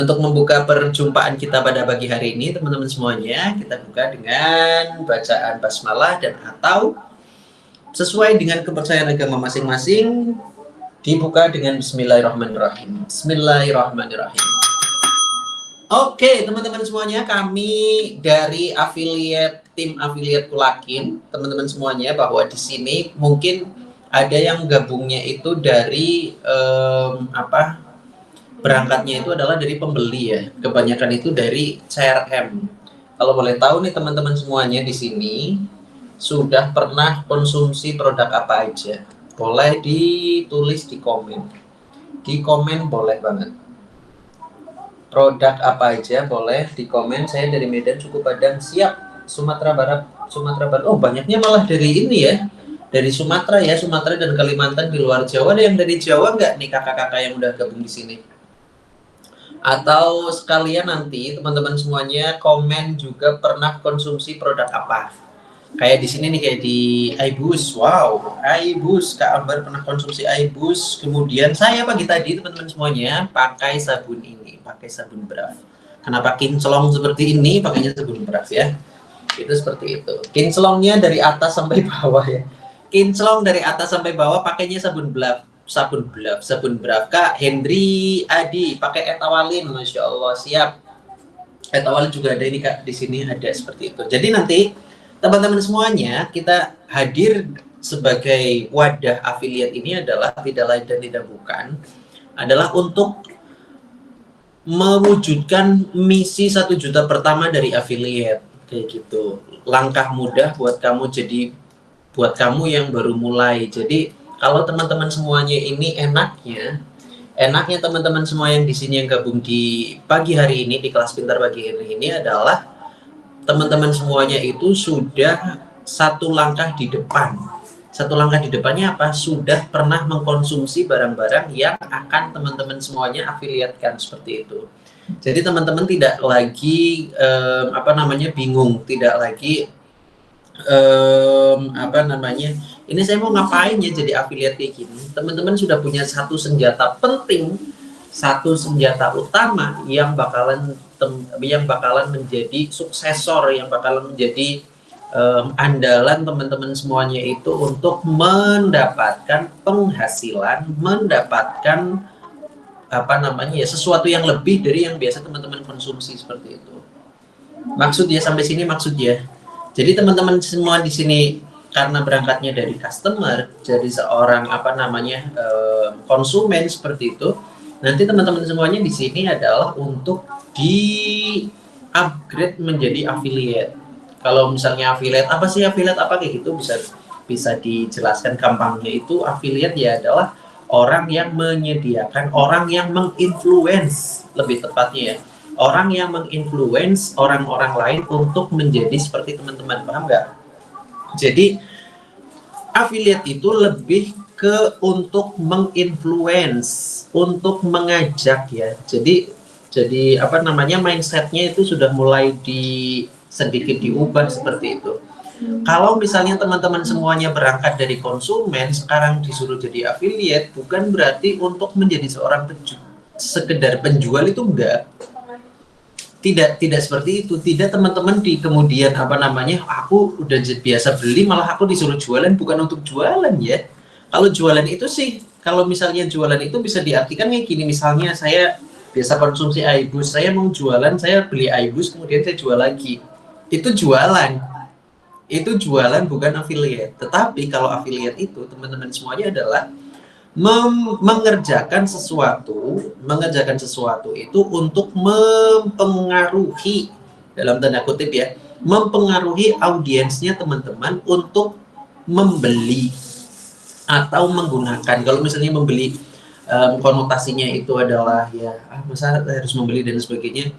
Untuk membuka perjumpaan kita pada pagi hari ini, teman-teman semuanya, kita buka dengan bacaan basmalah dan atau sesuai dengan kepercayaan agama masing-masing, dibuka dengan Bismillahirrahmanirrahim. Bismillahirrahmanirrahim. Oke, teman-teman semuanya, kami dari tim afiliat Kulakin, teman-teman semuanya, bahwa di sini mungkin ada yang gabungnya itu dari berangkatnya itu adalah dari pembeli ya, kebanyakan itu dari CRM. Kalau boleh tahu nih teman-teman semuanya di sini sudah pernah konsumsi produk apa aja? Boleh ditulis di komen. Di komen boleh banget. Produk apa aja boleh di komen. Saya dari Medan Suku Padang, siap. Sumatera Barat. Oh, banyaknya malah dari ini ya. Dari Sumatera ya, Sumatera dan Kalimantan di luar Jawa. Ada yang dari Jawa nggak nih kakak-kakak yang udah gabung di sini? Atau sekalian nanti teman-teman semuanya komen juga pernah konsumsi produk apa? Kayak di sini nih, kayak di iBoost. Wow, iBoost, Kak Ambar pernah konsumsi iBoost. Kemudian saya pagi tadi teman-teman semuanya pakai sabun ini, pakai sabun Braf. Kenapa kinclong seperti ini? Pakainya sabun Braf ya. Itu seperti itu. Kinclongnya dari atas sampai bawah ya. Kinclong dari atas sampai bawah pakainya sabun Braf. Kak Hendri Adi pakai etawalin, Masya Allah, siap. Etawalin juga ada ini Kak, di sini ada seperti itu. Jadi nanti teman-teman semuanya, kita hadir sebagai wadah afiliat ini adalah tidak lain dan tidak bukan adalah untuk mewujudkan misi 1 juta pertama dari afiliat kayak gitu. Langkah mudah buat kamu yang baru mulai. Jadi kalau teman-teman semuanya ini enaknya teman-teman semua yang di sini yang gabung di pagi hari ini di kelas pintar pagi hari ini adalah teman-teman semuanya itu sudah satu langkah di depan. Satu langkah di depannya apa? Sudah pernah mengkonsumsi barang-barang yang akan teman-teman semuanya afiliatkan seperti itu. Jadi teman-teman tidak lagi bingung, tidak lagi ini saya mau ngapain ya jadi afiliat kayak gini. Teman-teman sudah punya satu senjata penting, satu senjata utama yang bakalan menjadi suksesor, yang bakalan menjadi andalan teman-teman semuanya itu untuk mendapatkan penghasilan, mendapatkan sesuatu yang lebih dari yang biasa teman-teman konsumsi seperti itu. Maksud ya sampai sini maksud ya. Jadi teman-teman semua di sini karena berangkatnya dari customer, jadi seorang konsumen seperti itu. Nanti teman-teman semuanya di sini adalah untuk di upgrade menjadi affiliate. Kalau misalnya affiliate apa sih, affiliate apa kayak gitu, bisa dijelaskan gampangnya. Itu affiliate ya adalah orang yang menyediakan, orang yang menginfluence, lebih tepatnya ya, orang yang menginfluence orang-orang lain untuk menjadi seperti teman-teman, paham nggak? Jadi affiliate itu lebih ke untuk menginfluence, untuk mengajak ya. Jadi mindsetnya itu sudah mulai sedikit diubah seperti itu. Kalau misalnya teman-teman semuanya berangkat dari konsumen, sekarang disuruh jadi affiliate, bukan berarti untuk menjadi seorang sekedar penjual, itu enggak. Tidak seperti itu. Tidak teman-teman di kemudian aku udah biasa beli malah aku disuruh jualan, bukan untuk jualan ya. Kalau jualan itu sih, kalau misalnya jualan itu bisa diartikan kayak gini, misalnya saya biasa konsumsi iBoost, saya mau jualan, saya beli iBoost kemudian saya jual lagi. Itu jualan. Itu jualan, bukan affiliate. Tetapi kalau affiliate itu teman-teman semuanya adalah mengerjakan sesuatu itu untuk mempengaruhi, dalam tanda kutip ya, mempengaruhi audiensnya teman-teman untuk membeli atau menggunakan. Kalau misalnya membeli, konotasinya itu adalah ya masa harus membeli dan sebagainya,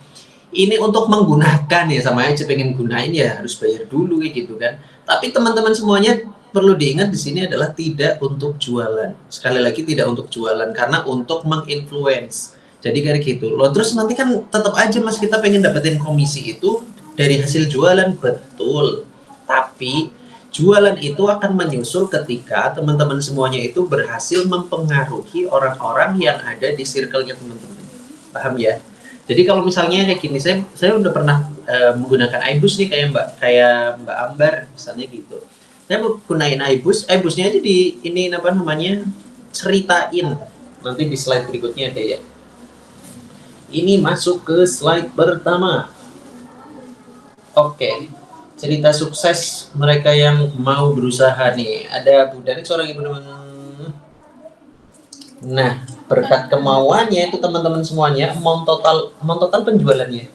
ini untuk menggunakan ya, sama aja pengen gunain ya harus bayar dulu kayak gitu kan. Tapi teman-teman semuanya perlu diingat di sini adalah tidak untuk jualan. Sekali lagi tidak untuk jualan, karena untuk menginfluence. Jadi kayak gitu loh. Terus nanti kan tetap aja Mas kita pengen dapetin komisi itu dari hasil jualan, betul. Tapi jualan itu akan menyusul ketika teman-teman semuanya itu berhasil mempengaruhi orang-orang yang ada di circle-nya teman-teman. Paham ya? Jadi kalau misalnya kayak gini, saya udah pernah menggunakan iBus nih kayak Mbak Ambar misalnya gitu. Saya mau gunain iBusnya aja di ini apa namanya ceritain. Nanti di slide berikutnya deh ya. Ini masuk ke slide pertama. Oke, cerita sukses mereka yang mau berusaha nih. Ada Bu Danik seorang ibu teman. Nah, berkat kemauannya itu teman-teman semuanya, amount total penjualannya.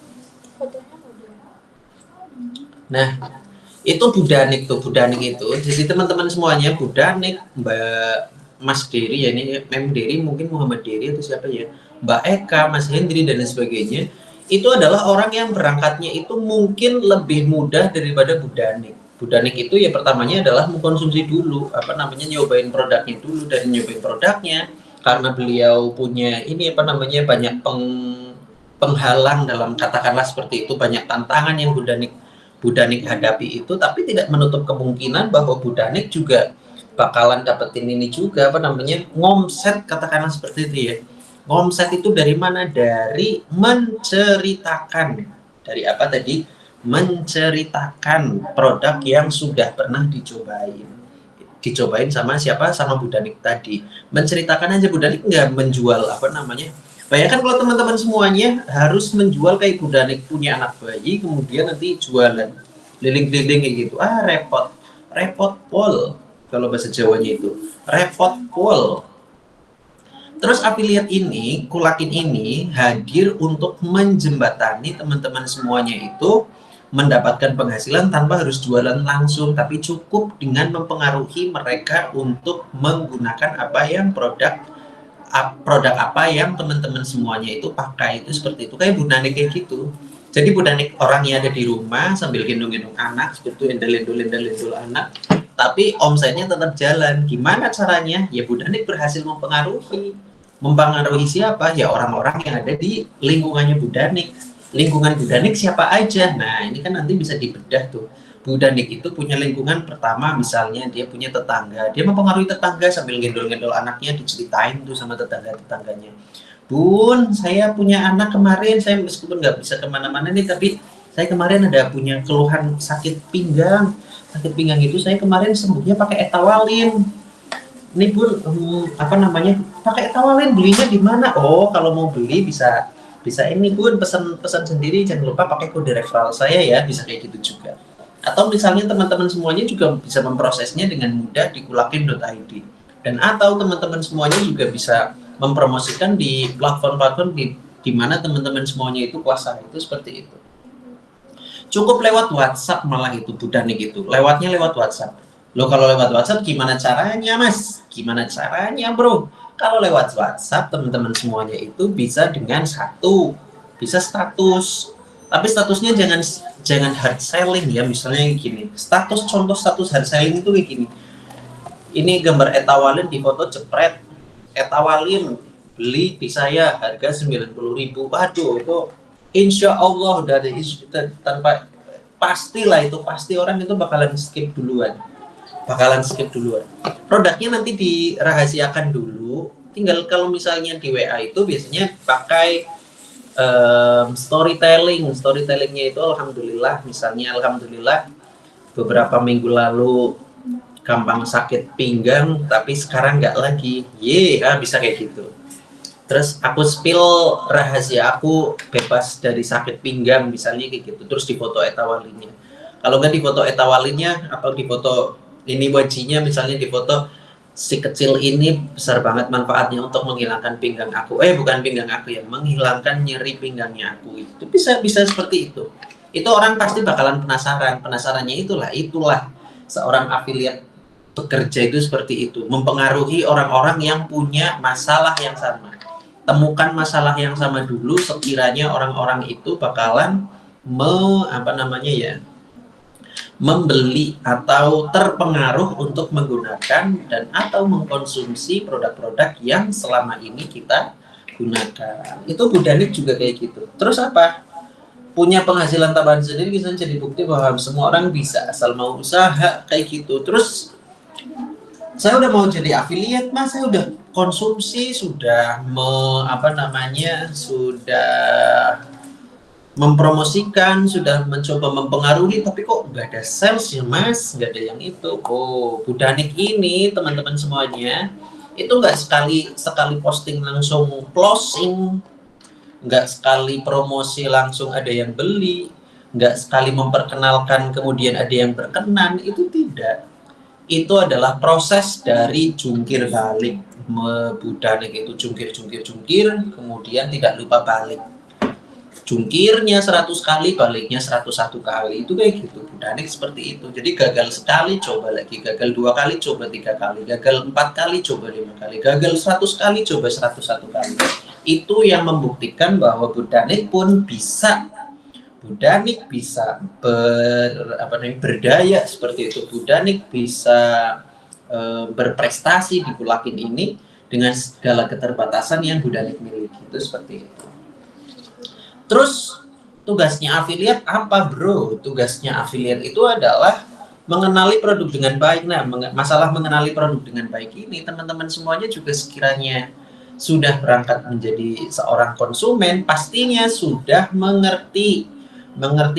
Nah, itu Budanik itu. Jadi teman-teman semuanya Budanik, Mbak Mas Dery ya ini Mem Dery mungkin Muhammad Dery atau siapa ya, Mbak Eka, Mas Hendri dan lain sebagainya. Itu adalah orang yang berangkatnya itu mungkin lebih mudah daripada Budanik. Budanik itu ya pertamanya adalah mengkonsumsi dulu, apa namanya nyobain produknya dulu dan nyobain produknya karena beliau punya ini apa namanya banyak penghalang dalam katakanlah seperti itu, banyak tantangan yang Budanik hadapi itu, tapi tidak menutup kemungkinan bahwa Budanik juga bakalan dapetin ini juga apa namanya ngomset katakanlah seperti itu ya. Ngomset itu dari mana? Dari menceritakan. Dari apa tadi? Menceritakan produk yang sudah pernah dicobain sama siapa? Sama Budanik tadi. Menceritakan aja, Budanik nggak menjual apa namanya. Bayangkan kalau teman-teman semuanya harus menjual kayak Budanik punya anak bayi, kemudian nanti jualan keliling-keliling kayak gitu. Repot pol kalau bahasa Jawanya itu. Repot pol. Terus afiliat ini, Kulakin ini hadir untuk menjembatani teman-teman semuanya itu mendapatkan penghasilan tanpa harus jualan langsung, tapi cukup dengan mempengaruhi mereka untuk menggunakan produk apa yang teman-teman semuanya itu pakai, itu seperti itu. Kayak Budanik kayak gitu. Jadi Budanik orangnya ada di rumah sambil gendong-gendong anak seperti endel-endul anak, tapi omsetnya tetap jalan. Gimana caranya? Ya Budanik berhasil mempengaruhi siapa? Ya orang-orang yang ada di lingkungannya Budanik. Lingkungan Budanik siapa aja? Nah ini kan nanti bisa dibedah tuh. Budanik itu punya lingkungan pertama, misalnya dia punya tetangga, dia mempengaruhi tetangga sambil gendol-gendol anaknya, diceritain tuh sama tetangganya. Bun, saya punya anak kemarin, saya meskipun nggak bisa kemana-mana nih, tapi saya kemarin ada punya keluhan sakit pinggang itu saya kemarin sembuhnya pakai etawalin. Ini Bun, apa namanya, pakai etawalin, belinya di mana? Oh, kalau mau beli bisa ini Bun, pesan sendiri, jangan lupa pakai kode referral saya ya, bisa kayak gitu juga. Atau misalnya teman-teman semuanya juga bisa memprosesnya dengan mudah di kulakin.id, dan atau teman-teman semuanya juga bisa mempromosikan di platform-platform di mana teman-teman semuanya itu kuasa, itu seperti itu. Cukup lewat WhatsApp malah itu Budanik itu, lewatnya lewat WhatsApp. Loh kalau lewat WhatsApp gimana caranya Mas? Gimana caranya Bro? Kalau lewat WhatsApp teman-teman semuanya itu bisa dengan bisa status. Tapi statusnya jangan hard selling ya, misalnya gini. Contoh status hard selling itu kayak gini. Ini gambar etawalin di foto jepret. Etawalin beli di saya harga 90.000. Waduh, itu insya Allah dari tanpa pastilah itu pasti orang itu bakalan skip duluan. Produknya nanti dirahasiakan dulu. Tinggal kalau misalnya di WA itu biasanya pakai storytellingnya itu alhamdulillah beberapa minggu lalu gampang sakit pinggang tapi sekarang nggak lagi, bisa kayak gitu. Terus aku spill rahasia aku bebas dari sakit pinggang misalnya kayak gitu, terus di foto etawalinnya. Kalau nggak di foto etawalinnya atau di foto ini wajinya, misalnya di foto si kecil ini besar banget manfaatnya untuk menghilangkan pinggang aku, bukan pinggang aku ya, menghilangkan nyeri pinggangnya aku. Itu bisa seperti itu. Itu orang pasti bakalan penasarannya itulah seorang afiliat bekerja itu seperti itu, mempengaruhi orang-orang yang punya masalah yang sama. Temukan masalah yang sama dulu, sekiranya orang-orang itu bakalan membeli atau terpengaruh untuk menggunakan dan atau mengkonsumsi produk-produk yang selama ini kita gunakan. Itu Budanik juga kayak gitu. Terus apa? Punya penghasilan tambahan sendiri bisa jadi bukti bahwa semua orang bisa asal mau usaha kayak gitu. Terus saya udah mau jadi affiliate Mas, saya udah konsumsi, sudah sudah mempromosikan, sudah mencoba mempengaruhi, tapi kok nggak ada sales ya mas, nggak ada yang itu. Oh, Budanik ini teman-teman semuanya, itu nggak sekali posting langsung closing, nggak sekali promosi langsung ada yang beli, nggak sekali memperkenalkan kemudian ada yang berkenan, itu tidak. Itu adalah proses dari jungkir balik. Budanik itu jungkir, kemudian tidak lupa balik. Jungkirnya 100 kali, baliknya 101 kali. Itu kayak gitu. Budanik seperti itu. Jadi gagal sekali, coba lagi. Gagal 2 kali, coba 3 kali. Gagal 4 kali, coba 5 kali. Gagal 100 kali, coba 101 kali. Itu yang membuktikan bahwa Budanik pun bisa. Budanik bisa berdaya seperti itu. Budanik bisa berprestasi di Bulakin ini dengan segala keterbatasan yang Budanik miliki. Itu seperti itu. Terus tugasnya afiliat apa bro? Tugasnya afiliat itu adalah mengenali produk dengan baik. Nah, masalah mengenali produk dengan baik ini, teman-teman semuanya juga sekiranya sudah berangkat menjadi seorang konsumen, pastinya sudah mengerti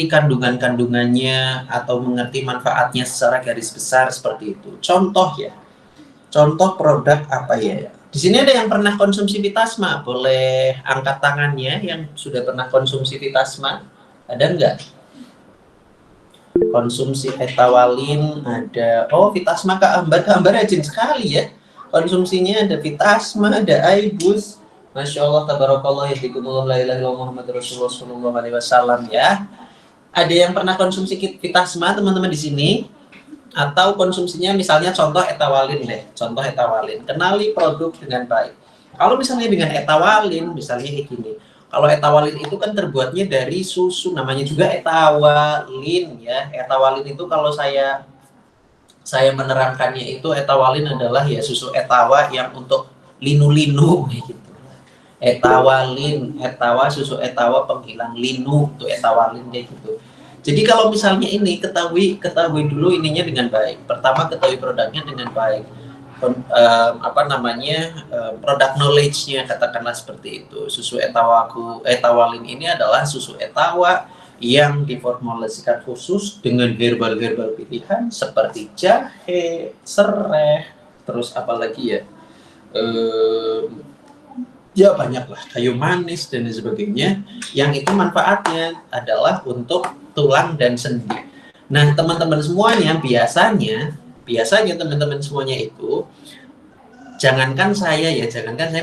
kandungannya atau mengerti manfaatnya secara garis besar seperti itu. Contoh produk apa ya? Di sini ada yang pernah konsumsi Vitasma, boleh angkat tangannya yang sudah pernah konsumsi Vitasma. Ada enggak? Konsumsi Etawalin ada. Oh, Vitasma Kak Ambar rajin sekali ya. Konsumsinya ada Vitasma, ada Aibus. Masya Allah, tabarakallah, yatikumullah, la ilaha illallah Muhammadur Rasulullah sallallahu alaihi wasallam ya. Ada yang pernah konsumsi Vitasma teman-teman di sini? Atau konsumsinya misalnya contoh Etawalin deh, kenali produk dengan baik. Kalau misalnya dengan Etawalin, misalnya kayak gini, kalau Etawalin itu kan terbuatnya dari susu, namanya juga Etawalin ya. Etawalin itu kalau saya menerangkannya itu Etawalin adalah ya susu Etawa yang untuk linu-linu gitu. Susu Etawa penghilang linu, itu Etawalin kayak gitu. Jadi kalau misalnya ini ketahui dulu ininya dengan baik. Pertama ketahui produknya dengan baik. Produk knowledge-nya katakanlah seperti itu. Susu Etawalin ini adalah susu Etawa yang diformulasikan khusus dengan herbal pilihan seperti jahe, serai, terus apalagi ya? Ya banyaklah, kayu manis dan sebagainya, yang itu manfaatnya adalah untuk tulang dan sendi. Nah, teman-teman semuanya biasanya teman-teman semuanya itu jangankan saya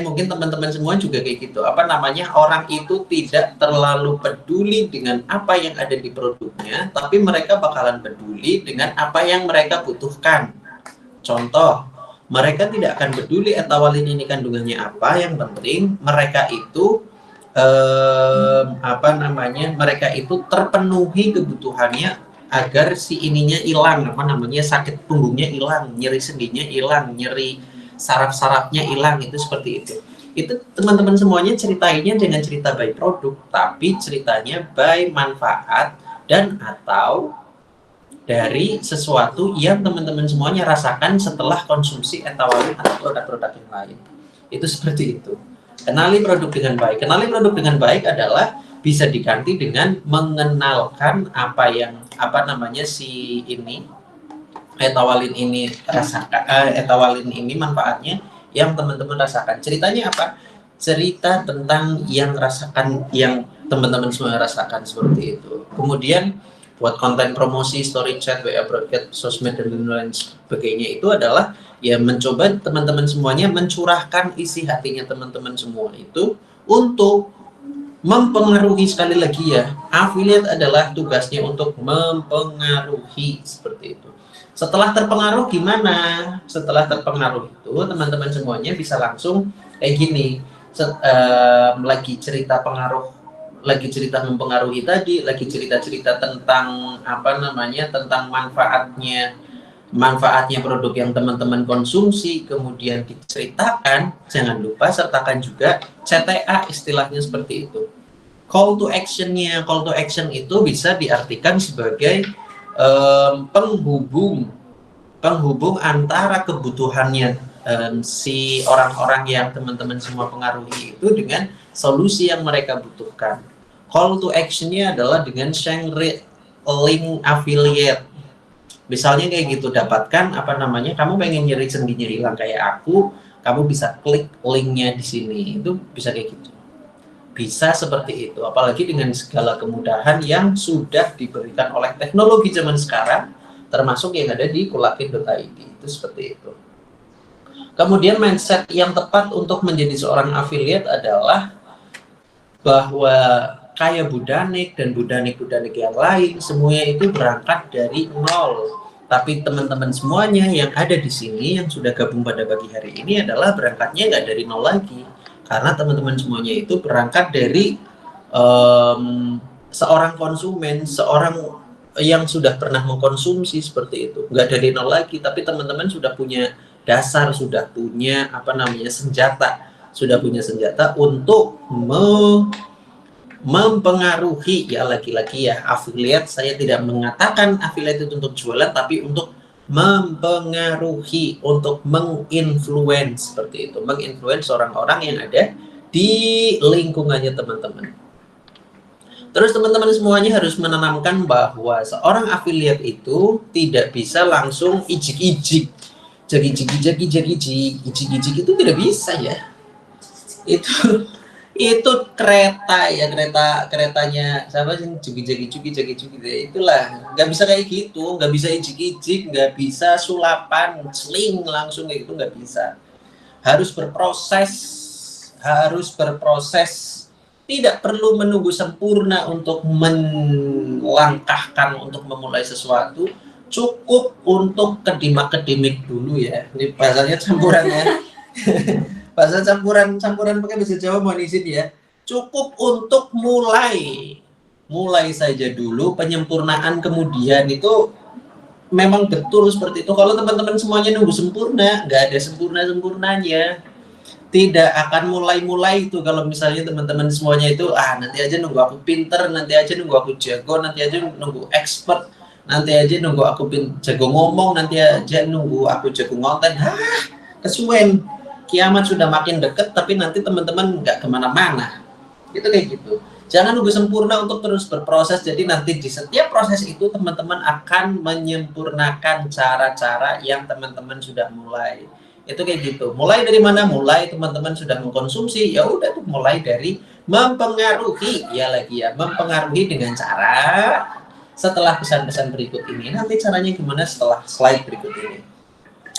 mungkin teman-teman semua juga kayak gitu. Orang itu tidak terlalu peduli dengan apa yang ada di produknya, tapi mereka bakalan peduli dengan apa yang mereka butuhkan. Contoh, mereka tidak akan peduli Etawalin ini kandungannya apa, yang penting mereka itu mereka itu terpenuhi kebutuhannya agar si ininya hilang, sakit punggungnya hilang, nyeri sendinya hilang, nyeri saraf-sarafnya hilang, itu seperti itu. Itu teman-teman semuanya ceritainnya dengan cerita by produk, tapi ceritanya by manfaat dan atau dari sesuatu yang teman-teman semuanya rasakan setelah konsumsi Etawalin atau produk-produk yang lain. Itu seperti itu. Kenali produk dengan baik. Kenali produk dengan baik adalah bisa diganti dengan mengenalkan Etawalin ini Etawalin ini manfaatnya yang teman-teman rasakan. Ceritanya apa? Cerita tentang yang teman-teman semua rasakan seperti itu. Kemudian buat konten promosi, story chat, WA broadcast, sosmed dan lain sebagainya itu adalah ya mencoba teman-teman semuanya mencurahkan isi hatinya teman-teman semua itu untuk mempengaruhi. Sekali lagi ya, afiliat adalah tugasnya untuk mempengaruhi seperti itu. Setelah terpengaruh gimana? Setelah terpengaruh itu teman-teman semuanya bisa langsung kayak gini, lagi cerita mempengaruhi tadi, lagi cerita-cerita tentang tentang manfaatnya produk yang teman-teman konsumsi, kemudian diceritakan, jangan lupa sertakan juga CTA, istilahnya seperti itu. Call to action itu bisa diartikan sebagai penghubung antara kebutuhannya si orang-orang yang teman-teman semua pengaruhi itu dengan solusi yang mereka butuhkan. Call to action-nya adalah dengan share link affiliate. Misalnya kayak gitu, dapatkan kamu pengen nyeri sendi nyeri hilang kayak aku, kamu bisa klik linknya di sini. Itu bisa kayak gitu. Bisa seperti itu, apalagi dengan segala kemudahan yang sudah diberikan oleh teknologi zaman sekarang, termasuk yang ada di kulakin.id. Itu seperti itu. Kemudian mindset yang tepat untuk menjadi seorang affiliate adalah bahwa kayak Budanik dan Budanik yang lain, semuanya itu berangkat dari nol. Tapi teman-teman semuanya yang ada di sini yang sudah gabung pada pagi hari ini adalah berangkatnya nggak dari nol lagi. Karena teman-teman semuanya itu berangkat dari seorang konsumen, seorang yang sudah pernah mengkonsumsi seperti itu. Nggak dari nol lagi, tapi teman-teman sudah punya dasar, sudah punya sudah punya senjata untuk mempengaruhi, ya lagi-lagi ya affiliate, saya tidak mengatakan affiliate itu untuk jualan, tapi untuk mempengaruhi, untuk menginfluence seperti itu, menginfluence orang-orang yang ada di lingkungannya teman-teman. Terus teman-teman semuanya harus menanamkan bahwa seorang affiliate itu tidak bisa langsung ijik-ijik, ijik-ijik itu tidak bisa ya. Itu keretanya siapa sih, jugi itulah, nggak bisa kayak gitu, nggak bisa ijik-ijik, nggak bisa sulapan sling langsung kayak gitu, nggak bisa. Harus berproses, tidak perlu menunggu sempurna untuk melangkahkan, untuk memulai sesuatu. Cukup untuk kedimak-kedimik dulu ya, ini bahasanya campurannya bahasa campuran pakai bahasa Jawa, mohon izin ya. Cukup untuk mulai saja dulu, penyempurnaan kemudian itu memang betul seperti itu. Kalau teman-teman semuanya nunggu sempurna, nggak ada sempurnanya, tidak akan mulai itu. Kalau misalnya teman-teman semuanya itu nanti aja nunggu aku pinter, nanti aja nunggu aku jago, nanti aja nunggu expert, nanti aja nunggu aku jago ngomong, nanti aja nunggu aku jago ngonten, kesuwen. Kiamat sudah makin dekat, tapi nanti teman-teman nggak kemana-mana. Itu kayak gitu. Jangan nunggu sempurna untuk terus berproses. Jadi nanti di setiap proses itu teman-teman akan menyempurnakan cara-cara yang teman-teman sudah mulai. Itu kayak gitu. Mulai dari mana? Mulai teman-teman sudah mengkonsumsi, ya udah tuh mulai dari mempengaruhi, mempengaruhi dengan cara setelah pesan-pesan berikut ini. Nanti caranya gimana setelah slide berikut ini.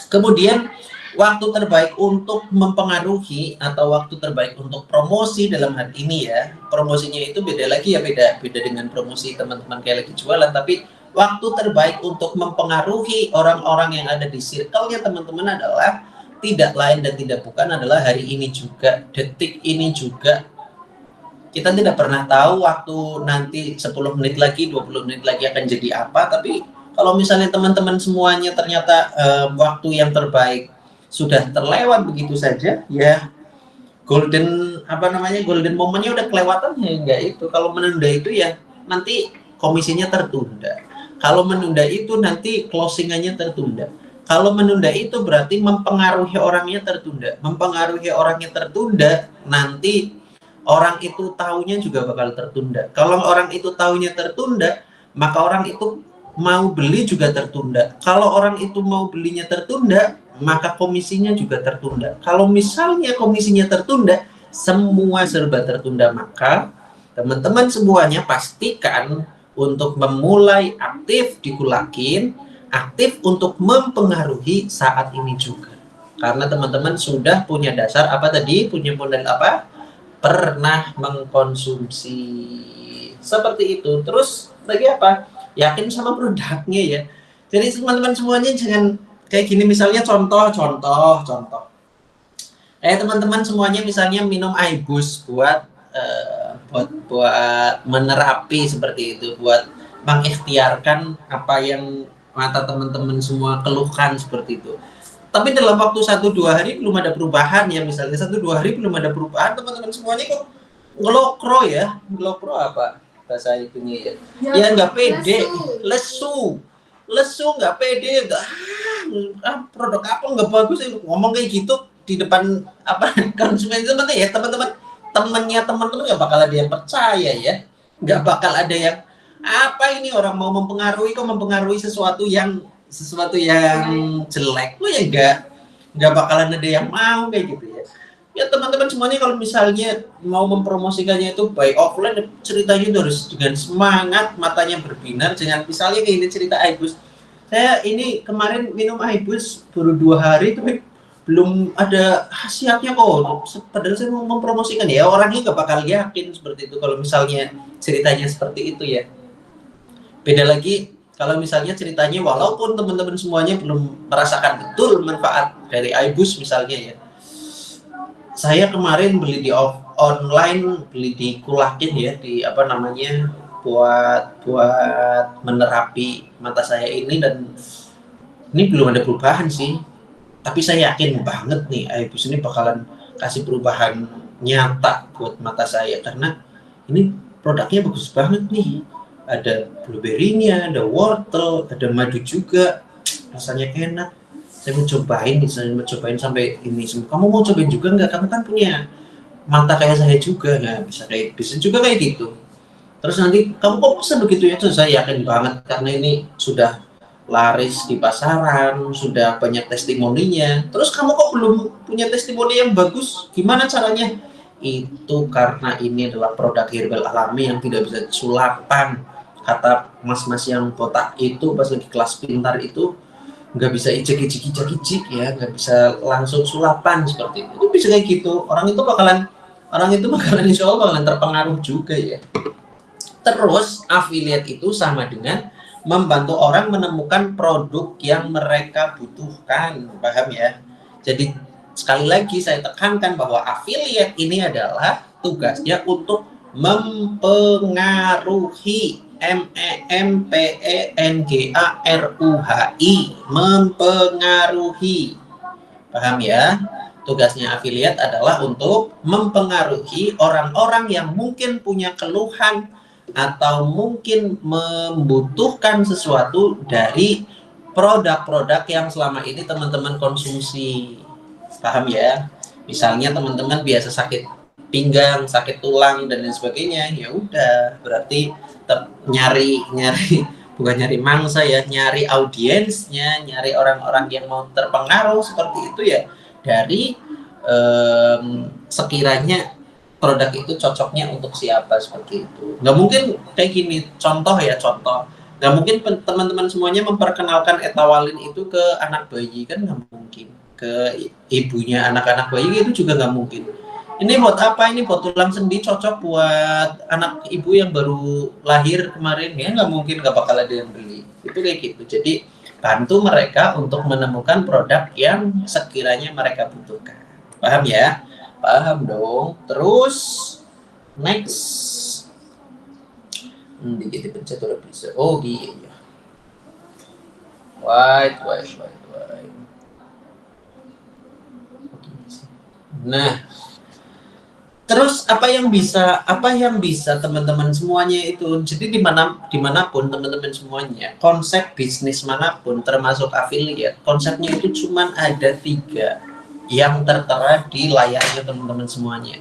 Kemudian waktu terbaik untuk mempengaruhi atau waktu terbaik untuk promosi dalam hal ini ya, promosinya itu beda lagi ya, beda dengan promosi teman-teman kayak lagi jualan, tapi waktu terbaik untuk mempengaruhi orang-orang yang ada di circle-nya teman-teman adalah tidak lain dan tidak bukan adalah hari ini juga, detik ini juga. Kita tidak pernah tahu waktu nanti 10 menit lagi, 20 menit lagi akan jadi apa, tapi kalau misalnya teman-teman semuanya ternyata waktu yang terbaik sudah terlewat begitu saja, ya golden momennya udah kelewatan, ya enggak itu. Kalau menunda itu ya nanti komisinya tertunda. Kalau menunda itu nanti closingannya tertunda. Kalau menunda itu berarti mempengaruhi orangnya tertunda. Mempengaruhi orangnya tertunda, nanti orang itu tahunya juga bakal tertunda. Kalau orang itu tahunya tertunda, maka orang itu mau beli juga tertunda. Kalau orang itu mau belinya tertunda, maka komisinya juga tertunda. Kalau misalnya komisinya tertunda, semua serba tertunda, maka teman-teman semuanya pastikan untuk memulai aktif di Kulakin, aktif untuk mempengaruhi saat ini juga. Karena teman-teman sudah punya dasar punya modal pernah mengkonsumsi. Seperti itu. Terus lagi yakin sama produknya ya. Jadi teman-teman semuanya jangan kayak gini, misalnya contoh. Teman-teman semuanya misalnya minum iBoost buat menerapi seperti itu, buat mengikhtiarkan apa yang mata teman-teman semua keluhkan seperti itu. Tapi dalam waktu 1-2 hari belum ada perubahan ya, misalnya 1-2 hari belum ada perubahan, teman-teman semuanya kok ngelokro ya. Ngelokro apa bahasa itunya ya? Ya nggak pede, lesu nggak pede, produk apa nggak bagus, ngomong kayak gitu di depan apa konsumen itu nanti ya teman-teman nggak bakal ada yang percaya ya, nggak bakal ada yang apa ini orang mau mempengaruhi kok mempengaruhi sesuatu yang jelek, lo ya nggak bakalan ada yang mau kayak gitu ya. Ya teman-teman semuanya kalau misalnya mau mempromosikannya itu by offline, ceritanya itu harus dengan semangat, matanya berbinar. Jangan misalnya kayak ini cerita Aibus, saya ini kemarin minum Aibus baru 2 hari tapi belum ada khasiatnya kok, padahal saya mau mempromosikan. Ya orangnya nggak bakal yakin seperti itu kalau misalnya ceritanya seperti itu ya. Beda lagi kalau misalnya ceritanya walaupun teman-teman semuanya belum merasakan betul manfaat dari Aibus misalnya ya. Saya kemarin beli di online, beli di Kulakin ya, di apa namanya, buat menerapi mata saya ini, dan ini belum ada perubahan sih. Tapi saya yakin banget nih Aibus ini bakalan kasih perubahan nyata buat mata saya, karena ini produknya bagus banget nih. Ada blueberry-nya, ada wortel, ada madu juga, rasanya enak. Saya mau cobain sampai ini. Kamu mau cobain juga nggak? Kamu kan punya mata kayak saya juga, nggak bisa juga kayak gitu. Terus nanti kamu kok bisa begitu ya? Terus saya yakin banget karena ini sudah laris di pasaran, sudah banyak testimoninya. Terus kamu kok belum punya testimoni yang bagus? Gimana caranya? Itu karena ini adalah produk herbal alami yang tidak bisa sulapan. Kata mas-mas yang botak itu pas lagi kelas pintar itu, nggak bisa icik ya, nggak bisa langsung sulapan seperti itu bisa kayak gitu. Orang itu bakalan insya Allah bakalan terpengaruh juga ya. Terus affiliate itu sama dengan membantu orang menemukan produk yang mereka butuhkan, paham ya? Jadi sekali lagi saya tekankan bahwa affiliate ini adalah tugasnya untuk mempengaruhi, mempengaruhi, mempengaruhi, paham ya? Tugasnya affiliate adalah untuk mempengaruhi orang-orang yang mungkin punya keluhan atau mungkin membutuhkan sesuatu dari produk-produk yang selama ini teman-teman konsumsi, paham ya? Misalnya teman-teman biasa sakit pinggang, sakit tulang dan lain sebagainya, ya udah berarti nyari bukan nyari mangsa ya, nyari audiensnya, nyari orang-orang yang mau terpengaruh seperti itu ya, dari sekiranya produk itu cocoknya untuk siapa, seperti itu. Nggak mungkin kayak gini, contoh, nggak mungkin teman-teman semuanya memperkenalkan etawalin itu ke anak bayi, kan nggak mungkin, ke ibunya anak-anak bayi itu juga nggak mungkin. Ini buat apa? Ini buat tulang sendi, cocok buat anak ibu yang baru lahir kemarin, ya nggak mungkin, nggak bakal ada yang beli. Itu kayak gitu. Jadi bantu mereka untuk menemukan produk yang sekiranya mereka butuhkan. Paham ya? Paham dong. Terus next, dikit pencet udah bisa. Oh iya. White. Nah, terus apa yang bisa teman-teman semuanya itu, jadi dimanapun teman-teman semuanya, konsep bisnis manapun termasuk affiliate, konsepnya itu cuma ada 3 yang tertera di layarnya teman-teman semuanya.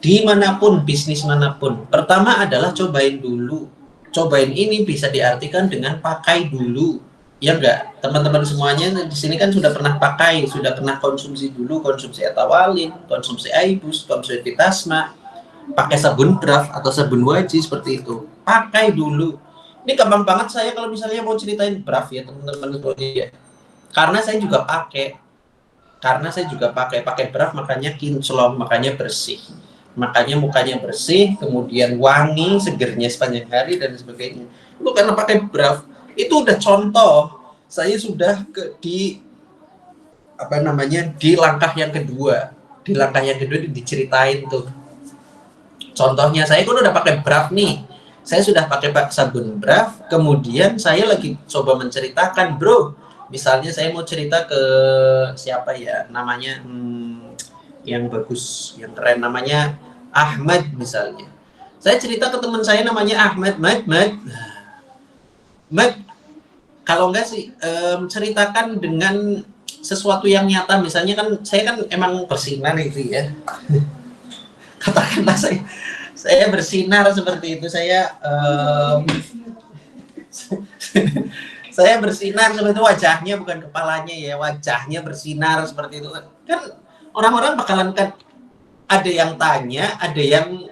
Dimanapun, bisnis manapun, pertama adalah cobain dulu. Cobain ini bisa diartikan dengan pakai dulu. Ya enggak, teman-teman semuanya di sini kan sudah pernah pakai, sudah pernah konsumsi dulu, konsumsi etawalin, konsumsi Aibus, konsumsi Vitasma, pakai sabun Braf atau sabun Waji seperti itu. Pakai dulu. Ini gampang banget saya kalau misalnya mau ceritain Braf ya teman-teman semuanya. Karena saya juga pakai Braf, makanya kinclong, makanya bersih. Makanya mukanya bersih, kemudian wangi, segernya sepanjang hari dan sebagainya. Itu karena pakai Braf. Itu udah contoh. Saya sudah di langkah yang kedua. Di langkah yang kedua diceritain tuh. Contohnya saya kan udah pakai Braf nih. Saya sudah pakai sabun Braf, kemudian saya lagi coba menceritakan, bro. Misalnya saya mau cerita ke siapa ya, namanya yang bagus, yang keren, namanya Ahmad misalnya. Saya cerita ke teman saya namanya Ahmad, Mad, Kalau enggak sih ceritakan dengan sesuatu yang nyata, misalnya kan saya kan emang bersinar itu ya. Katakanlah saya bersinar seperti itu, saya bersinar seperti itu, wajahnya bukan kepalanya ya, wajahnya bersinar seperti itu kan, orang-orang bakalan kan ada yang tanya, ada yang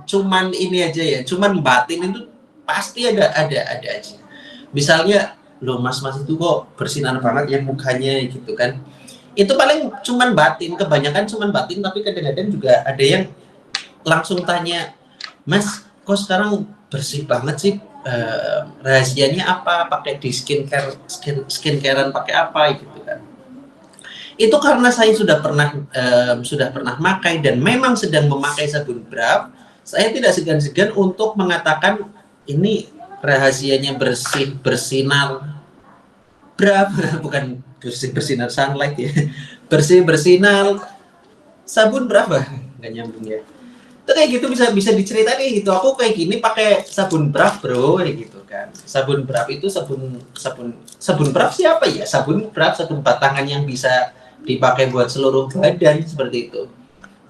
cuman ini aja ya, cuman batin itu pasti ada aja. Misalnya, loh mas itu kok bersinar banget ya mukanya gitu kan. Itu paling cuman batin, kebanyakan cuman batin, tapi kadang-kadang juga ada yang langsung tanya, mas kok sekarang bersih banget sih, rahasianya apa, pakai di skincarean pakai apa gitu kan. Itu karena saya sudah pernah pakai dan memang sedang memakai sabun Braf, saya tidak segan-segan untuk mengatakan ini rahasianya bersih bersinar Braf, bukan bersih bersinar sunlight ya, bersih bersinar sabun Braf, nggak nyambung ya. Itu kayak gitu, bisa bisa diceritain gitu, aku kayak gini pakai sabun Braf bro, kayak gitu kan. Sabun Braf itu sabun Braf siapa ya, sabun Braf, sabun batangan yang bisa dipakai buat seluruh badan seperti itu.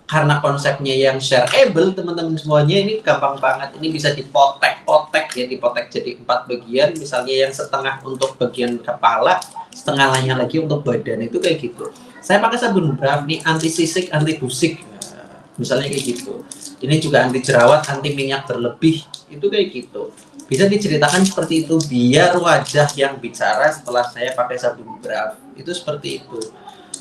Karena konsepnya yang shareable, teman-teman semuanya, ini gampang banget, ini bisa dipotek-potek ya, dipotek jadi 4 bagian, misalnya yang setengah untuk bagian kepala, setengahnya lagi untuk badan, itu kayak gitu. Saya pakai sabun Braf nih, anti sisik, anti busik, misalnya kayak gitu. Ini juga anti jerawat, anti minyak berlebih, itu kayak gitu. Bisa diceritakan seperti itu biar wajah yang bicara setelah saya pakai sabun Braf, itu seperti itu.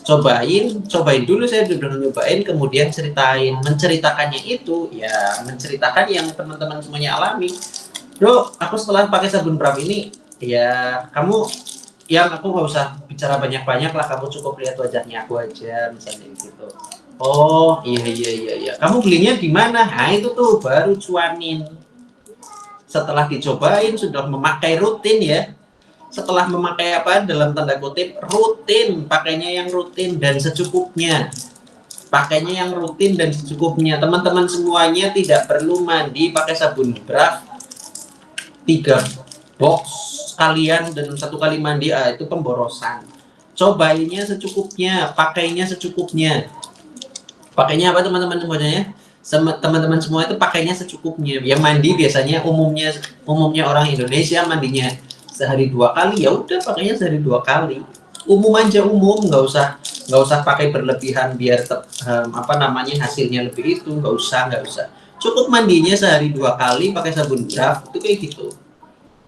Cobain dulu, saya udah nyobain, kemudian menceritakannya itu ya, menceritakan yang teman-teman semuanya alami. Bro, aku setelah pakai sabun Braf ini ya, kamu yang aku nggak usah bicara banyak-banyak lah, kamu cukup lihat wajahnya aku aja, misalnya gitu. Oh iya, kamu belinya di mana? Nah itu tuh baru cuanin. Setelah dicobain, sudah memakai rutin ya, setelah memakai apa, dalam tanda kutip rutin, pakainya yang rutin dan secukupnya, pakainya yang rutin dan secukupnya. Teman-teman semuanya tidak perlu mandi pakai sabun Braf 3 box sekalian dan 1 kali mandi, itu pemborosan. Cobainnya secukupnya, pakainya secukupnya. Pakainya apa teman-teman semuanya? Teman-teman semua itu pakainya secukupnya. Yang mandi biasanya umumnya orang Indonesia mandinya sehari 2 kali, ya udah pakainya sehari 2 kali, umum aja, nggak usah pakai berlebihan biar hasilnya lebih, itu nggak usah, cukup mandinya sehari 2 kali pakai sabun Braf, itu kayak gitu,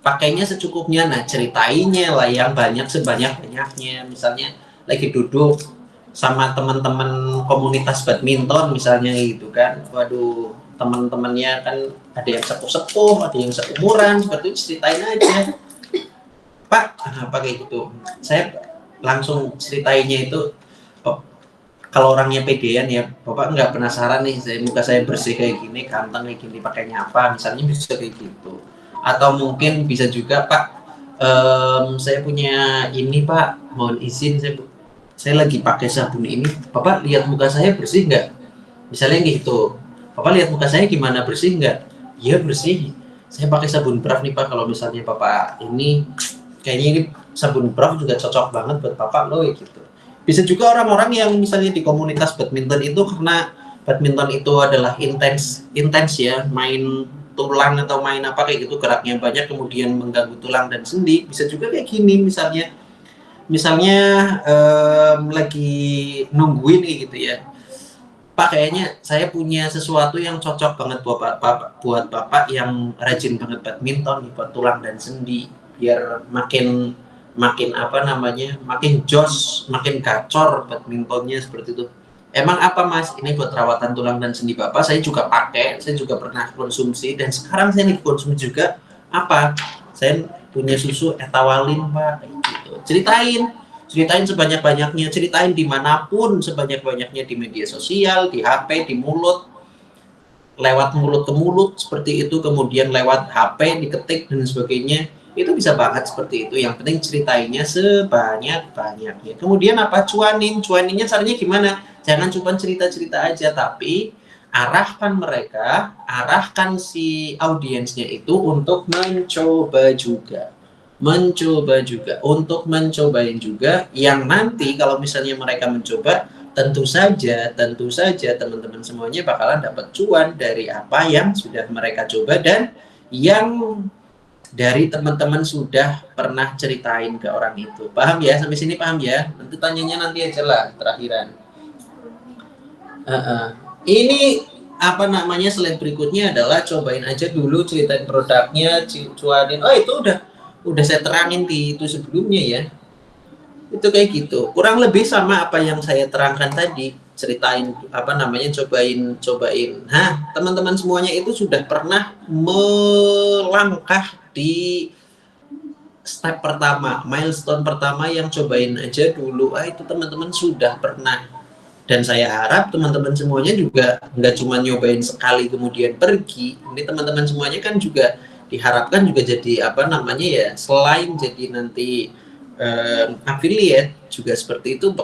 pakainya secukupnya. Nah ceritainnya lah yang banyak, sebanyak-banyaknya, misalnya lagi duduk sama teman-teman komunitas badminton misalnya gitu kan, waduh teman-temannya kan ada yang sepuh-sepuh, ada yang seumuran, seperti itu, ceritain aja, Pak, apa kayak gitu. Saya langsung ceritainnya itu, kalau orangnya pedean ya, Bapak nggak penasaran nih, muka saya bersih kayak gini, ganteng kayak gini, pakainya apa, misalnya bisa kayak gitu. Atau mungkin bisa juga, Pak, saya punya ini Pak, mohon izin, saya lagi pakai sabun ini, Bapak lihat muka saya bersih nggak? Misalnya gitu, Bapak lihat muka saya gimana, bersih nggak? Iya bersih, saya pakai sabun Braf nih Pak, kalau misalnya Bapak ini kayaknya ini sabun Braf juga cocok banget buat Bapak loh gitu. Bisa juga orang-orang yang misalnya di komunitas badminton itu, karena badminton itu adalah intens ya, main tulang atau main apa kayak gitu, geraknya banyak, kemudian mengganggu tulang dan sendi, bisa juga kayak gini, misalnya lagi nungguin kayak gitu ya, Pak kayaknya saya punya sesuatu yang cocok banget buat Bapak yang rajin banget badminton, buat tulang dan sendi, biar makin makin jos, makin gacor badmintonnya, seperti itu. Emang apa Mas? Ini buat perawatan tulang dan sendi Bapak, saya juga pakai, saya juga pernah konsumsi, dan sekarang saya nih konsumsi juga apa? Saya punya susu Etawalin Pak, gitu. Ceritain sebanyak-banyaknya, ceritain dimanapun sebanyak-banyaknya, di media sosial, di HP, di mulut, lewat mulut ke mulut seperti itu, kemudian lewat HP diketik dan sebagainya, itu bisa banget seperti itu. Yang penting ceritainnya sebanyak-banyaknya. Kemudian apa, cuaninnya caranya gimana? Jangan cuma cerita-cerita aja, tapi arahkan si audiensnya itu untuk mencoba juga. mencoba juga, untuk mencobain juga, yang nanti kalau misalnya mereka mencoba, tentu saja teman-teman semuanya bakalan dapat cuan dari apa yang sudah mereka coba dan yang dari teman-teman sudah pernah ceritain ke orang itu. Paham ya? Sampai sini paham ya? Nanti tanyanya nanti aja lah terakhiran. Ini apa namanya, slide berikutnya adalah cobain aja dulu, ceritain produknya, cuanin. Oh, itu udah saya terangin di itu sebelumnya ya. Itu kayak gitu, kurang lebih sama apa yang saya terangkan tadi, ceritain apa namanya, cobain. Nah, teman-teman semuanya itu sudah pernah melangkah di step pertama, milestone pertama yang cobain aja dulu. Itu teman-teman sudah pernah. Dan saya harap teman-teman semuanya juga nggak cuma nyobain sekali kemudian pergi. Ini teman-teman semuanya kan juga diharapkan juga jadi apa namanya ya, selain jadi nanti affiliate juga seperti itu,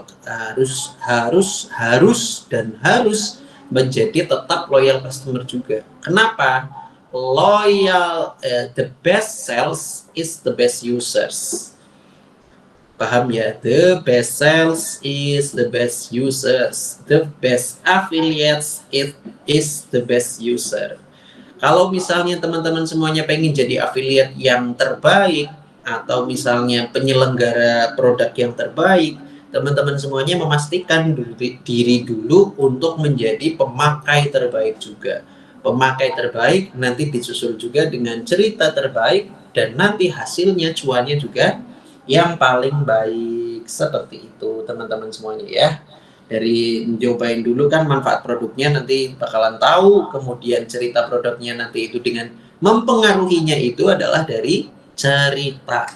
harus menjadi tetap loyal customer juga. Kenapa? Loyal, the best sales is the best users. Paham ya? The best sales is the best users. The best affiliates is the best user. Kalau misalnya teman-teman semuanya pengen jadi affiliate yang terbaik, atau misalnya penyelenggara produk yang terbaik, teman-teman semuanya memastikan diri dulu untuk menjadi pemakai terbaik juga. Pemakai terbaik nanti disusul juga dengan cerita terbaik, dan nanti hasilnya, cuannya juga yang paling baik. Seperti itu teman-teman semuanya ya. Dari nyobain dulu kan manfaat produknya, nanti bakalan tahu. Kemudian cerita produknya nanti itu dengan mempengaruhinya itu adalah dari cerita.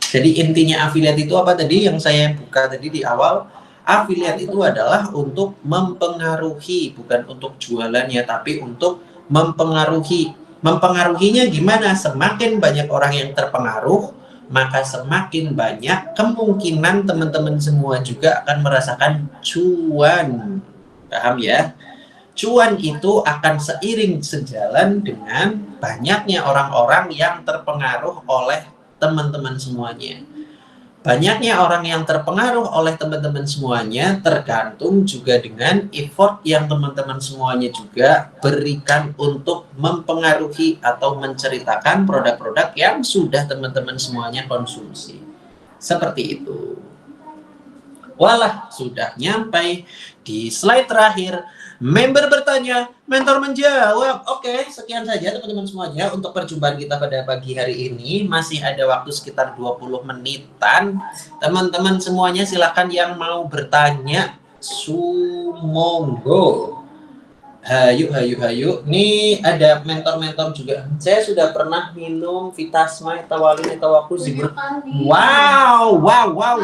Jadi intinya affiliate itu apa tadi yang saya buka tadi di awal? Affiliate itu adalah untuk mempengaruhi, bukan untuk jualannya, tapi untuk mempengaruhi. Mempengaruhinya gimana? Semakin banyak orang yang terpengaruh, maka semakin banyak kemungkinan teman-teman semua juga akan merasakan cuan. Paham ya? Cuan itu akan seiring sejalan dengan banyaknya orang-orang yang terpengaruh oleh teman-teman semuanya. Banyaknya orang yang terpengaruh oleh teman-teman semuanya tergantung juga dengan effort yang teman-teman semuanya juga berikan untuk mempengaruhi atau menceritakan produk-produk yang sudah teman-teman semuanya konsumsi. Seperti itu. Walah, sudah nyampe di slide terakhir. Member bertanya, mentor menjawab. Oke, sekian saja teman-teman semuanya untuk perjumpaan kita pada pagi hari ini. Masih ada waktu sekitar 20 menitan. Teman-teman semuanya silakan yang mau bertanya, sumonggo. Hayu. Nih ada mentor-mentor juga. Saya sudah pernah minum Vitasma, Etawalin, Etawaku, Zibur. Wow. Banyak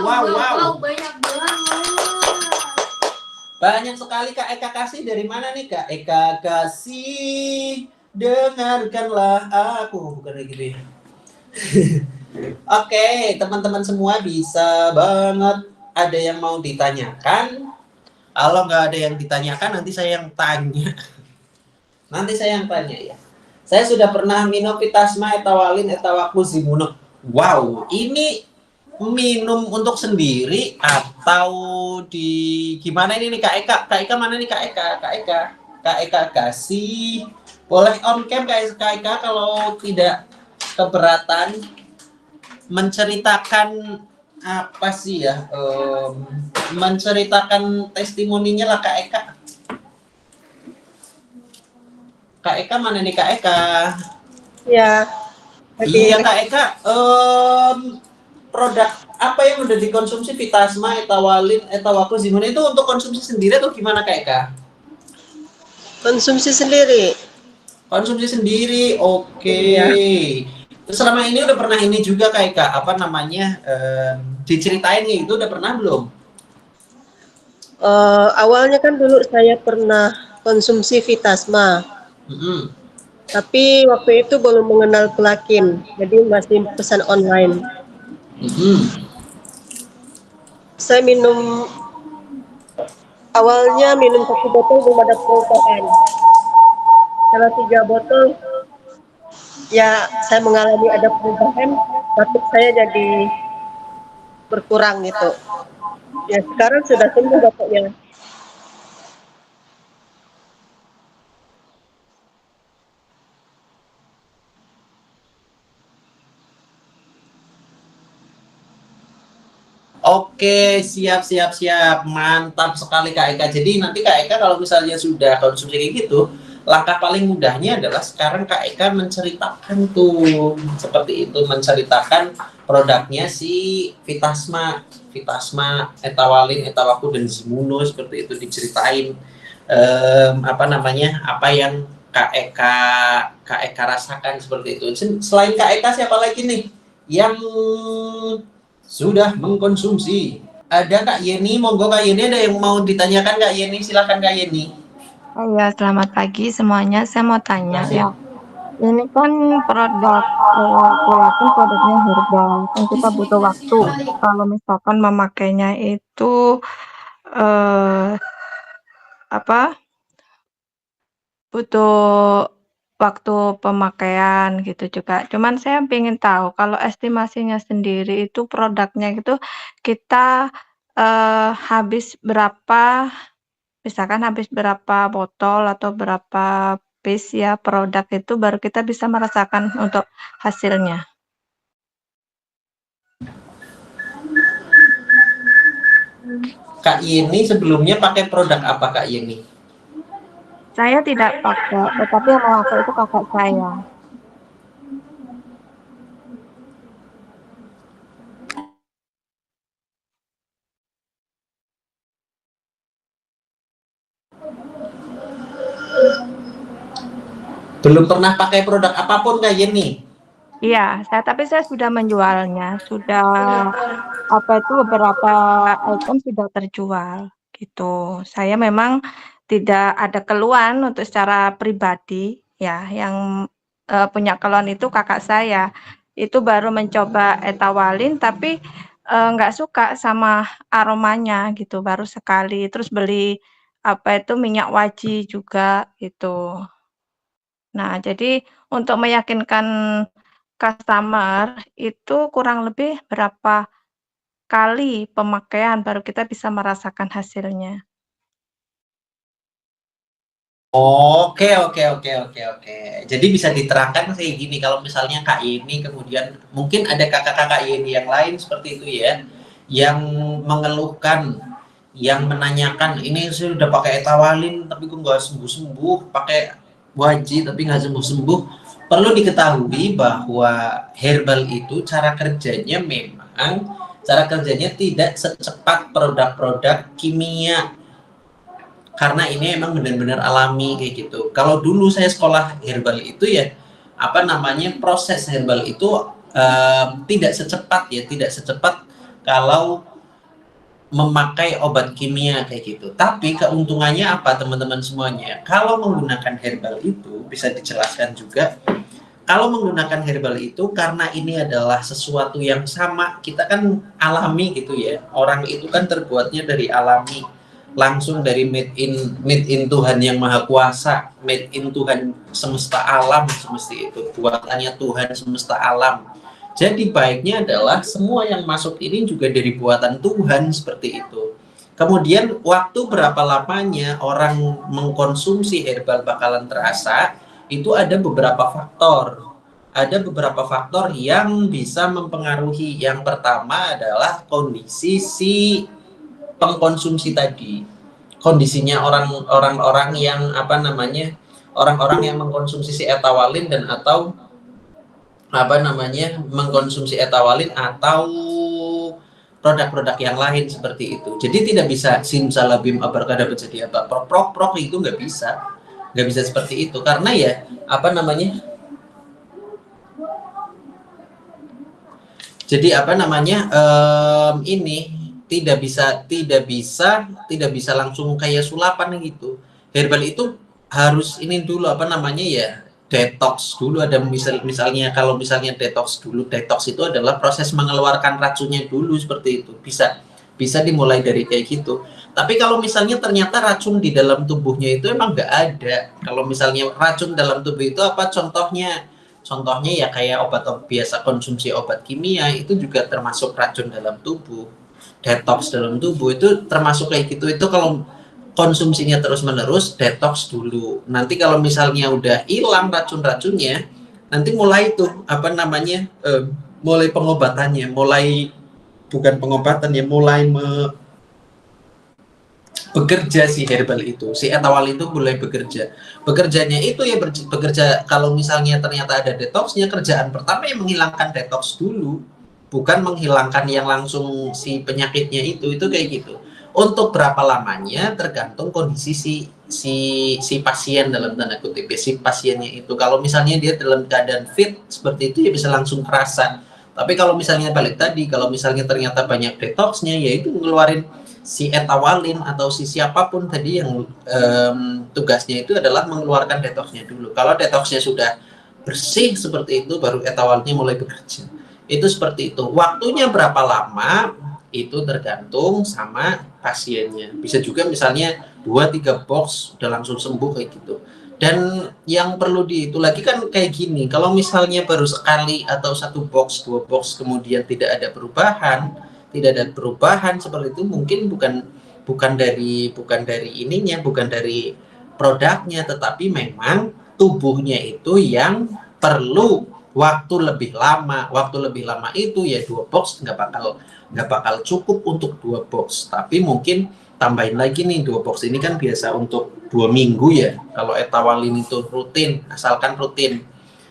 banget. Banyak sekali Kak Eka kasih. Dari mana nih Kak Eka kasih? Dengarkanlah aku. Bukan kayak gitu ya. Oke, teman-teman semua bisa banget. Ada yang mau ditanyakan? Kalau nggak ada yang ditanyakan, nanti saya yang tanya. Ya. Saya sudah pernah minum Vitasma, Etawalin, Etawaku, Zimunuk. Wow, ini minum untuk sendiri atau di gimana ini nih Kak Eka? Kak Eka mana nih Kak Eka? Kak Eka kasih. Boleh on cam Kak Eka kalau tidak keberatan menceritakan apa sih ya? Menceritakan testimoninya lah Kak Eka. Kak Eka mana nih Kak Eka? Ya. Iya Kak Eka, produk apa yang udah dikonsumsi Vitasma, Etawalin, Etawaku, Zimun itu untuk konsumsi sendiri atau gimana Kak Eka? Konsumsi sendiri. Konsumsi sendiri, oke. Iya. Terus selama ini udah pernah ini juga Kak Eka, apa namanya, diceritain itu udah pernah belum? Awalnya kan dulu saya pernah konsumsi Vitasma. Tapi waktu itu belum mengenal Plakin, jadi masih pesan online. Saya awalnya minum 1 botol belum ada perubahan. Setelah 3 botol, ya saya mengalami ada perubahan. batuk saya jadi berkurang gitu. Ya sekarang sudah sembuh batuknya. Oke, siap, siap, siap. Mantap sekali Kak Eka. Jadi nanti Kak Eka kalau misalnya sudah konsumsi kayak gitu, langkah paling mudahnya adalah sekarang Kak Eka menceritakan tuh, seperti itu, menceritakan produknya si Vitasma, Vitasma, Etawalin, Etawaku, dan Zimuno, seperti itu diceritain apa namanya, apa yang Kak Eka rasakan seperti itu. Selain Kak Eka, siapa lagi nih yang sudah mengkonsumsi? Ada Kak Yeni, monggo Kak Yeni, ada yang mau ditanyakan Kak Yeni, silakan Kak Yeni. Oh ya, selamat pagi semuanya. Saya mau tanya ya, ini kan produk kolagen produknya herbal, kan kita butuh waktu. Kalau misalkan memakainya itu eh, apa butuh waktu pemakaian gitu juga. Cuman saya ingin tahu kalau estimasinya sendiri itu produknya itu kita habis berapa, misalkan habis berapa botol atau berapa piece ya produk itu baru kita bisa merasakan untuk hasilnya. Kak Yeni sebelumnya pakai produk apa Kak Yeni? Saya tidak pakai, tetapi yang memakai itu kakak saya. Belum pernah pakai produk apapun Kak Yeni? Iya, tapi saya sudah menjualnya, sudah beberapa item sudah terjual gitu. Saya memang tidak ada keluhan untuk secara pribadi ya, yang punya keluhan itu kakak saya. Itu baru mencoba Etawalin tapi nggak suka sama aromanya gitu, baru sekali. Terus beli minyak waji juga gitu. Nah, jadi untuk meyakinkan customer itu kurang lebih berapa kali pemakaian baru kita bisa merasakan hasilnya. Oke, oke, oke, oke, oke. Jadi bisa diterangkan kayak gini, kalau misalnya Kak Yeni kemudian mungkin ada kakak-kakak Yeni yang lain seperti itu ya, yang mengeluhkan, yang menanyakan, ini saya udah pakai Etawalin tapi kok nggak sembuh-sembuh, pakai Waji tapi nggak sembuh-sembuh. Perlu diketahui bahwa herbal itu cara kerjanya tidak secepat produk-produk kimia, karena ini emang benar-benar alami kayak gitu. Kalau dulu saya sekolah herbal itu ya, apa namanya, proses herbal itu tidak secepat kalau memakai obat kimia kayak gitu. Tapi keuntungannya apa teman-teman semuanya? Kalau menggunakan herbal itu bisa dijelaskan juga. Kalau menggunakan herbal itu karena ini adalah sesuatu yang sama, kita kan alami gitu ya. Orang itu kan terbuatnya dari alami, langsung dari made in Tuhan yang Maha Kuasa, made in Tuhan semesta alam, semesti itu buatannya Tuhan semesta alam. Jadi baiknya adalah semua yang masuk ini juga dari buatan Tuhan seperti itu. Kemudian waktu berapa lamanya orang mengkonsumsi herbal bakalan terasa, itu ada beberapa faktor. Ada beberapa faktor yang bisa mempengaruhi. Yang pertama adalah kondisi si pengkonsumsi tadi, kondisinya orang-orang yang orang-orang yang mengkonsumsi si Etawalin dan atau mengkonsumsi Etawalin atau produk-produk yang lain seperti itu. Jadi tidak bisa simsalabim abracadabra jadi apa prok itu nggak bisa seperti itu, karena ya jadi ini tidak bisa langsung kayak sulapan gitu. Herbal itu harus ini dulu detox dulu. Ada misalnya kalau misalnya detox itu adalah proses mengeluarkan racunnya dulu seperti itu. Bisa dimulai dari kayak gitu. Tapi kalau misalnya ternyata racun di dalam tubuhnya itu emang nggak ada. Kalau misalnya racun dalam tubuh itu apa contohnya? Contohnya ya kayak obat biasa, konsumsi obat kimia itu juga termasuk racun dalam tubuh, detox dalam tubuh itu termasuk kayak gitu. Itu kalau konsumsinya terus-menerus, detox dulu. Nanti kalau misalnya udah hilang racun-racunnya, nanti mulai tuh apa namanya, mulai pengobatannya, mulai bukan pengobatan ya, mulai bekerja si herbal itu, si etawal itu mulai bekerja. Bekerjanya itu ya bekerja, kalau misalnya ternyata ada detoxnya, kerjaan pertama yang menghilangkan detox dulu, bukan menghilangkan yang langsung si penyakitnya itu kayak gitu. Untuk berapa lamanya tergantung kondisi si pasien dalam tanda kutip ya, si pasiennya itu. Kalau misalnya dia dalam keadaan fit seperti itu ya bisa langsung terasa. Tapi kalau misalnya balik tadi, kalau misalnya ternyata banyak detoxnya, yaitu ngeluarin si etawalin atau si siapapun tadi yang tugasnya itu adalah mengeluarkan detoxnya dulu. Kalau detoxnya sudah bersih seperti itu, baru etawalinnya mulai bekerja. Itu seperti itu. Waktunya berapa lama itu tergantung sama pasiennya. Bisa juga misalnya 2-3 box udah langsung sembuh kayak gitu. Dan yang perlu itu lagi kan kayak gini, kalau misalnya baru sekali atau 1 box 2 box kemudian tidak ada perubahan seperti itu, mungkin bukan dari ininya, bukan dari produknya, tetapi memang tubuhnya itu yang perlu waktu lebih lama. Waktu lebih lama itu ya 2 box nggak bakal cukup untuk 2 box, tapi mungkin tambahin lagi nih, 2 box ini kan biasa untuk 2 minggu ya. Kalau etawalin itu rutin, asalkan rutin.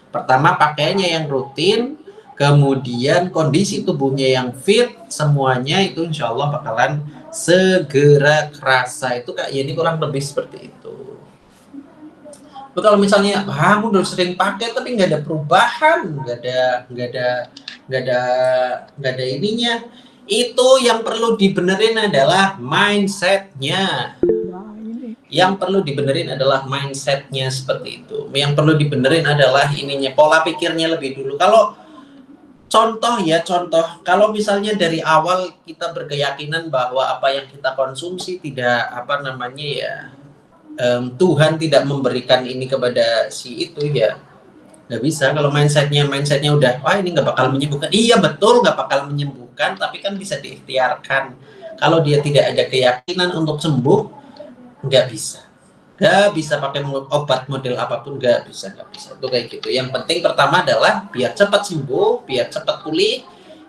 Pertama pakainya yang rutin, kemudian kondisi tubuhnya yang fit, semuanya itu insya Allah bakalan segera kerasa. Itu kayak ini kurang lebih seperti itu. Tapi kalau misalnya kamu udah sering pakai tapi nggak ada perubahan, nggak ada ininya, itu yang perlu dibenerin adalah mindsetnya. Yang perlu dibenerin adalah mindsetnya seperti itu. Yang perlu dibenerin adalah ininya, pola pikirnya lebih dulu. Kalau contoh, kalau misalnya dari awal kita berkeyakinan bahwa apa yang kita konsumsi tidak Tuhan tidak memberikan ini kepada si itu, ya nggak bisa. Kalau mindsetnya udah, wah ini nggak bakal menyembuhkan, iya betul nggak bakal menyembuhkan, tapi kan bisa diikhtiarkan. Kalau dia tidak ada keyakinan untuk sembuh, nggak bisa pakai obat model apapun, nggak bisa. Itu kayak gitu. Yang penting pertama adalah biar cepat sembuh, biar cepat pulih.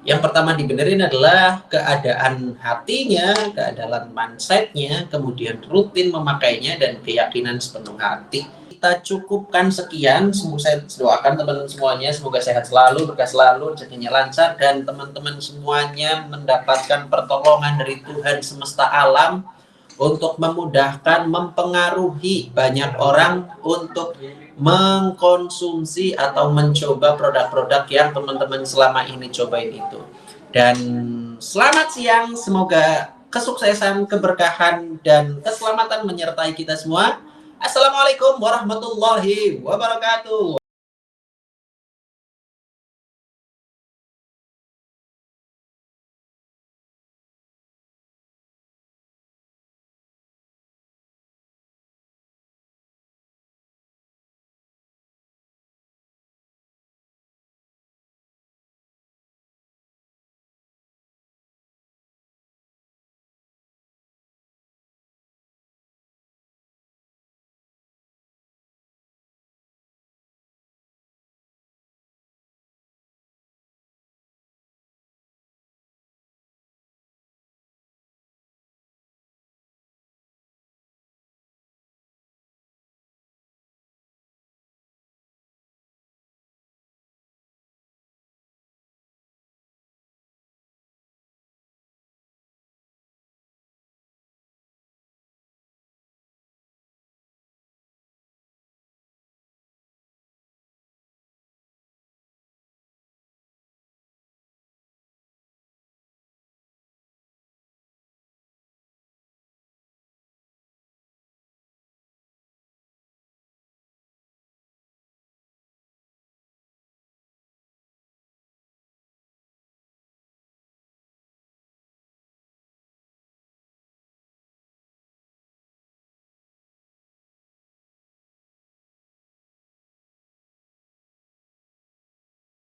Yang pertama dibenerin adalah keadaan hatinya, keadaan mindsetnya, kemudian rutin memakainya dan keyakinan sepenuh hati. Kita cukupkan sekian. Semoga saya doakan teman-teman semuanya semoga sehat selalu, berkah selalu, rezekinya lancar, dan teman-teman semuanya mendapatkan pertolongan dari Tuhan semesta alam untuk memudahkan, mempengaruhi banyak orang untuk mengkonsumsi atau mencoba produk-produk yang teman-teman selama ini cobain itu. Dan selamat siang, semoga kesuksesan, keberkahan, dan keselamatan menyertai kita semua. Assalamualaikum warahmatullahi wabarakatuh.